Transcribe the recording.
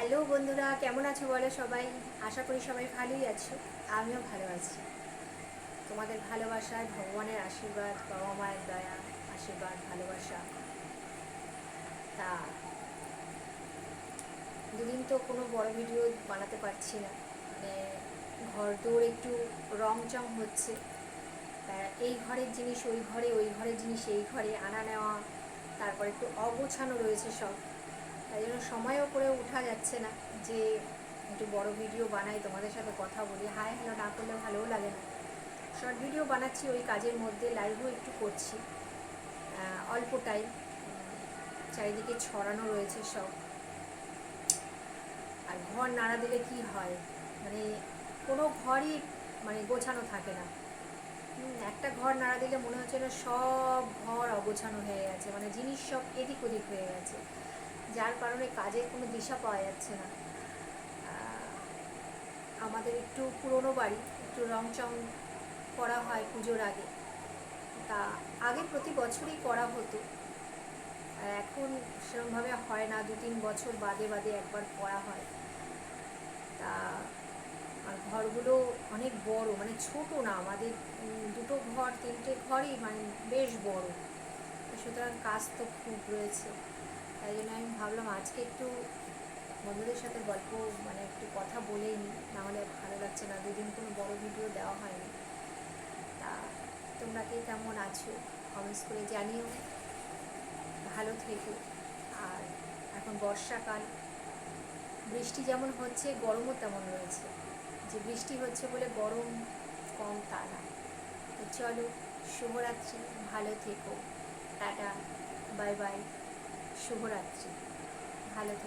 Hello বন্ধুরা, কেমন আছো বলো সবাই? আশা করি সবাই ভালোই আছো। আমিও ভালো আছি। তোমাদের ভালোবাসায়, ভগবানের আশীর্বাদ, বাবা মায়ের দয়া, আশীর্বাদ, ভালোবাসা। তা দুদিন তো কোনো বড় ভিডিও বানাতে পারছি না, মানে ঘর দৌড় একটু রং চং হচ্ছে। তা এই ঘরের জিনিস ওই ঘরে, ওই ঘরের জিনিস এই ঘরে আনা নেওয়া, তারপর একটু অগোছানো রয়েছে সব। তাই জন্য সময়ও করে ওঠা যাচ্ছে না যে একটু বড় ভিডিও বানাই, তোমাদের সাথে কথা বলি। হাই হ্যালো না করলে ভালোও লাগে না। শর্ট ভিডিও বানাচ্ছি, ওই কাজের মধ্যে লাইভও একটু করছি অল্পটাই। চারিদিকে ছড়ানো রয়েছে সব। আর ঘর নাড়া দিলে কি হয়, মানে কোনো ঘরই মানে গোছানো থাকে না। একটা ঘর নাড়া দিলে মনে হচ্ছে না সব ঘর অগোছানো হয়ে গেছে, মানে জিনিস সব এদিক ওদিক হয়ে গেছে, যার কারণে কাজের কোনো দিশা পাওয়া যাচ্ছে না। আমাদের একটু পুরনো বাড়ি, একটু রং চং করা হয় পুজোর আগে। তা আগে প্রতি বছরই করা হতো, আর এখন সেরকমভাবে হয় না, 2-3 বছর বাদে বাদে একবার করা হয়। তা আর ঘরগুলো অনেক বড়, মানে ছোট না আমাদের, দুটো ঘর তিনটে ঘরই মানে বেশ বড়। সুতরাং কাজ তো খুব রয়েছে। তাই জন্য আমি ভাবলাম আজকে একটু বন্ধুদের সাথে গল্প, মানে একটু কথা বলেই নিই, নাহলে ভালো লাগছে না, দুদিন কোনো বড় ভিডিও দেওয়া হয়নি। তা তোমরা কে কেমন আছো কমেন্টস করে জানিও, ভালো থেকো। আর এখন বর্ষাকাল, বৃষ্টি যেমন হচ্ছে গরমও তেমন রয়েছে, যে বৃষ্টি হচ্ছে বলে গরম কম তা না। তো চলো, শুভরাত্রি, ভালো থেকো, টাটা, বাই বাই, শুভরাত্রি, ভালো থেকো।